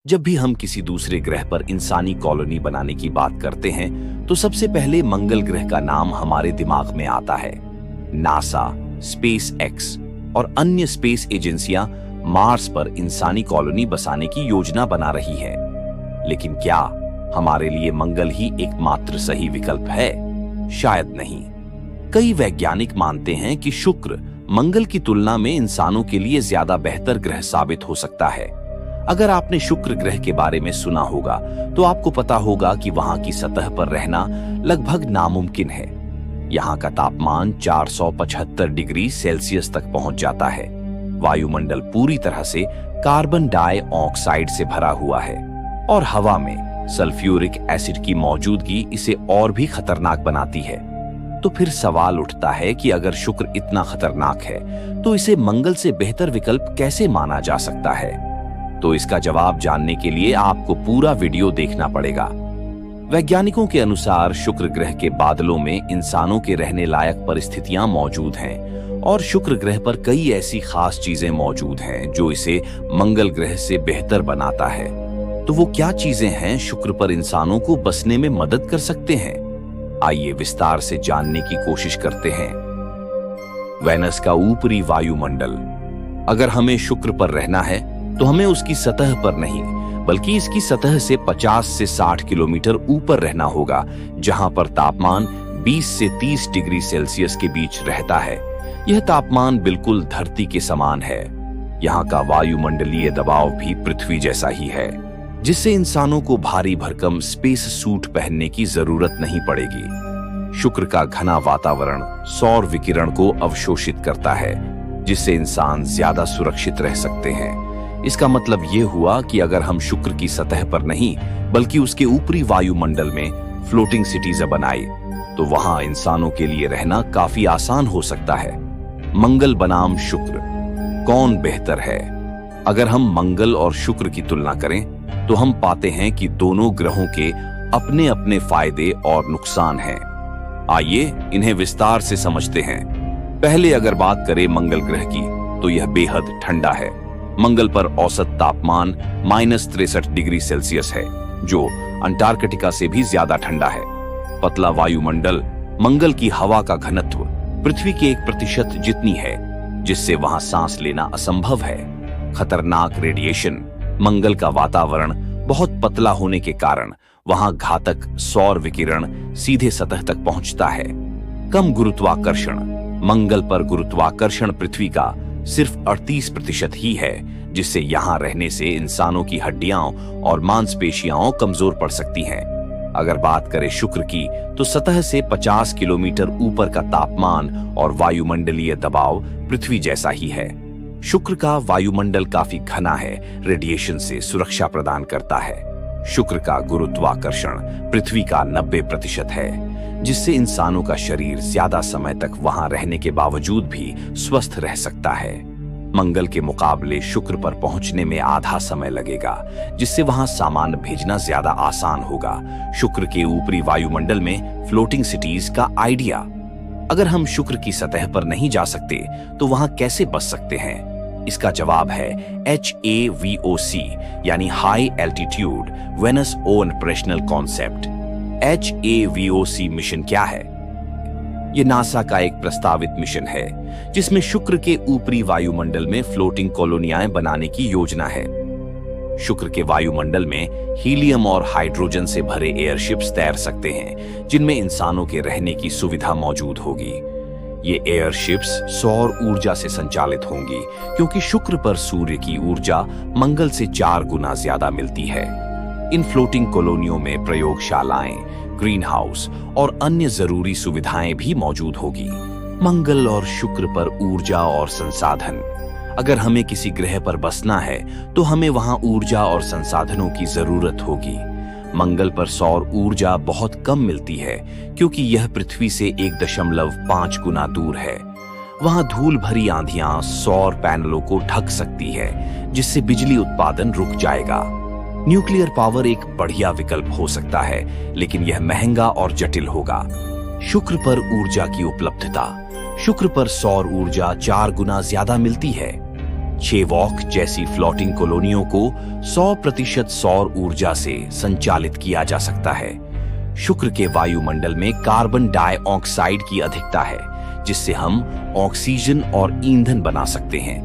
जब भी हम किसी दूसरे ग्रह पर इंसानी कॉलोनी बनाने की बात करते हैं तो सबसे पहले मंगल ग्रह का नाम हमारे दिमाग में आता है। नासा, स्पेस एक्स और अन्य स्पेस एजेंसियां मार्स पर इंसानी कॉलोनी बसाने की योजना बना रही है। लेकिन क्या हमारे लिए मंगल ही एकमात्र सही विकल्प है? शायद नहीं। कई वैज्ञानिक मानते हैं कि शुक्र मंगल की तुलना में इंसानों के लिए ज्यादा बेहतर ग्रह साबित हो सकता है। अगर आपने शुक्र ग्रह के बारे में सुना होगा तो आपको पता होगा कि वहां की सतह पर रहना लगभग नामुमकिन है। यहाँ का तापमान 475 डिग्री सेल्सियस तक पहुंच जाता है। वायुमंडल पूरी तरह से कार्बन डाइऑक्साइड से भरा हुआ है और हवा में सल्फ्यूरिक एसिड की मौजूदगी इसे और भी खतरनाक बनाती है। तो फिर सवाल उठता है कि अगर शुक्र इतना खतरनाक है तो इसे मंगल से बेहतर विकल्प कैसे माना जा सकता है? तो इसका जवाब जानने के लिए आपको पूरा वीडियो देखना पड़ेगा। वैज्ञानिकों के अनुसार शुक्र ग्रह के बादलों में इंसानों के रहने लायक परिस्थितियां मौजूद हैं और शुक्र ग्रह पर कई ऐसी खास चीजें मौजूद हैं जो इसे मंगल ग्रह से बेहतर बनाता है। तो वो क्या चीजें हैं शुक्र पर इंसानों को बसने में मदद कर सकते हैं? आइए विस्तार से जानने की कोशिश करते हैं। वेनस का ऊपरी वायुमंडल। अगर हमें शुक्र पर रहना है तो हमें उसकी सतह पर नहीं बल्कि इसकी सतह से 50 से 60 किलोमीटर ऊपर रहना होगा, जहां पर तापमान 20 से 30 डिग्री सेल्सियस के बीच रहता है। यह तापमान बिल्कुल धरती के समान है। यहाँ का वायुमंडलीय दबाव भी पृथ्वी जैसा ही है, जिससे इंसानों को भारी भरकम स्पेस सूट पहनने की जरूरत नहीं पड़ेगी। शुक्र का घना वातावरण सौर विकिरण को अवशोषित करता है, जिससे इंसान ज्यादा सुरक्षित रह सकते हैं। इसका मतलब ये हुआ कि अगर हम शुक्र की सतह पर नहीं बल्कि उसके ऊपरी वायुमंडल में फ्लोटिंग सिटीज बनाए तो वहां इंसानों के लिए रहना काफी आसान हो सकता है। मंगल बनाम शुक्र, कौन बेहतर है? अगर हम मंगल और शुक्र की तुलना करें तो हम पाते हैं कि दोनों ग्रहों के अपने अपने फायदे और नुकसान हैं। आइए इन्हें विस्तार से समझते हैं। पहले अगर बात करें मंगल ग्रह की तो यह बेहद ठंडा है। मंगल पर औसत तापमान -63 डिग्री सेल्सियस है, जो अंटार्कटिका से भी ज्यादा ठंडा है। पतला वायुमंडल, मंगल की हवा का घनत्व पृथ्वी के 1% जितनी है, जिससे वहां सांस लेना असंभव है। खतरनाक रेडिएशन, मंगल का वातावरण बहुत पतला होने के कारण वहां घातक सौर विकिरण सीधे सतह तक पहुंचता है। कम गुरुत्वाकर्षण, मंगल पर गुरुत्वाकर्षण पृथ्वी का सिर्फ 38% ही है, जिससे यहाँ रहने से इंसानों की हड्डियां और मांसपेशियां कमजोर पड़ सकती हैं। अगर बात करें शुक्र की तो सतह से 50 किलोमीटर ऊपर का तापमान और वायुमंडलीय दबाव पृथ्वी जैसा ही है। शुक्र का वायुमंडल काफी घना है, रेडिएशन से सुरक्षा प्रदान करता है। शुक्र का गुरुत्वाकर्षण पृथ्वी का 90% है, जिससे इंसानों का शरीर ज्यादा समय तक वहां रहने के बावजूद भी स्वस्थ रह सकता है। मंगल के मुकाबले शुक्र पर पहुंचने में आधा समय लगेगा, जिससे वहां सामान भेजना ज्यादा आसान होगा। शुक्र के ऊपरी वायुमंडल में फ्लोटिंग सिटीज का आइडिया। अगर हम शुक्र की सतह पर नहीं जा सकते तो वहां कैसे बच सकते हैं? इसका जवाब है HAVOC, यानी high altitude Venus operational concept. HAVOC mission क्या है? यह नासा का एक प्रस्तावित मिशन है जिसमें शुक्र के ऊपरी वायुमंडल में फ्लोटिंग कॉलोनियां बनाने की योजना है। शुक्र के वायुमंडल में हीलियम और हाइड्रोजन से भरे एयरशिप्स तैर सकते हैं, जिनमें इंसानों के रहने की सुविधा मौजूद होगी। ये एयरशिप्स सौर ऊर्जा से संचालित होंगी, क्योंकि शुक्र पर सूर्य की ऊर्जा मंगल से 4 गुना ज्यादा मिलती है। इन फ्लोटिंग कॉलोनियों में प्रयोगशालाएं, ग्रीन हाउस और अन्य जरूरी सुविधाएं भी मौजूद होगी। मंगल और शुक्र पर ऊर्जा और संसाधन। अगर हमें किसी ग्रह पर बसना है तो हमें वहां ऊर्जा और संसाधनों की जरूरत होगी। मंगल पर सौर ऊर्जा बहुत कम मिलती है, क्योंकि यह पृथ्वी से 1.5 गुना दूर है। वहां धूल भरी आंधियां सौर पैनलों को ढक सकती है, जिससे बिजली उत्पादन रुक जाएगा। न्यूक्लियर पावर एक बढ़िया विकल्प हो सकता है, लेकिन यह महंगा और जटिल होगा। शुक्र पर ऊर्जा की उपलब्धता। शुक्र पर सौर ऊर्जा 4 गुना ज्यादा मिलती है। चेवॉक जैसी फ्लोटिंग कॉलोनियों को 100% सौर ऊर्जा से संचालित किया जा सकता है। शुक्र के वायुमंडल में कार्बन डाइऑक्साइड की अधिकता है, जिससे हम ऑक्सीजन और ईंधन बना सकते हैं।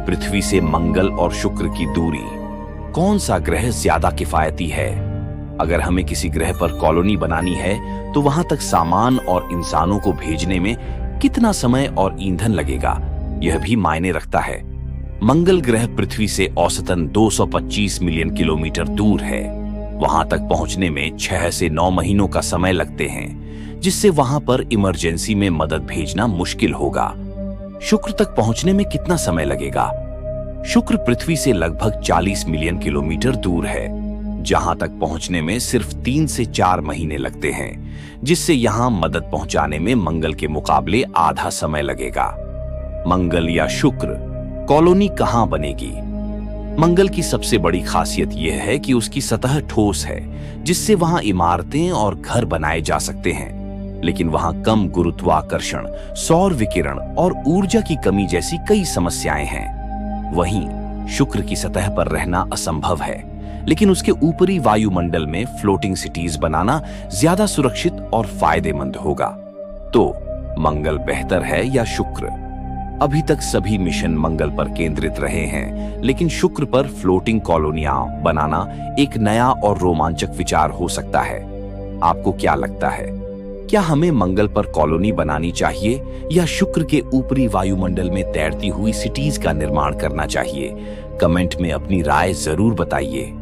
पृथ्वी से मंगल और शुक्र की दूरी, कौन सा ग्रह ज्यादा किफायती है? अगर हमें किसी ग्रह पर कॉलोनी बनानी है तो वहां तक सामान और इंसानों को भेजने में कितना समय और ईंधन लगेगा, यह भी मायने रखता है। मंगल ग्रह पृथ्वी से औसतन 225 मिलियन किलोमीटर दूर है। वहां तक पहुंचने में 6 से 9 महीनों का समय लगते हैं, जिससे वहां पर इमरजेंसी में मदद भेजना मुश्किल होगा। शुक्र तक पहुंचने में कितना समय लगेगा? शुक्र पृथ्वी से लगभग 40 मिलियन किलोमीटर दूर है, जहां तक पहुंचने में सिर्फ 3 से 4 महीने लगते हैं, जिससे यहां मदद पहुंचाने में मंगल के मुकाबले आधा समय लगेगा। मंगल या शुक्र कॉलोनी कहां बनेगी? मंगल की सबसे बड़ी खासियत यह है कि उसकी सतह ठोस है, जिससे वहां इमारतें और घर बनाए जा सकते हैं। लेकिन वहां कम गुरुत्वाकर्षण, सौर विकिरण और ऊर्जा की कमी जैसी कई समस्याएं हैं। वहीं शुक्र की सतह पर रहना असंभव है, लेकिन उसके ऊपरी वायुमंडल में फ्लोटिंग सिटीज बनाना ज्यादा सुरक्षित और फायदेमंद होगा। तो मंगल बेहतर है या शुक्र? अभी तक सभी मिशन मंगल पर केंद्रित रहे हैं, लेकिन शुक्र पर फ्लोटिंग कॉलोनियां बनाना एक नया और रोमांचक विचार हो सकता है। आपको क्या लगता है? क्या हमें मंगल पर कॉलोनी बनानी चाहिए या शुक्र के ऊपरी वायुमंडल में तैरती हुई सिटीज का निर्माण करना चाहिए? कमेंट में अपनी राय जरूर बताइए।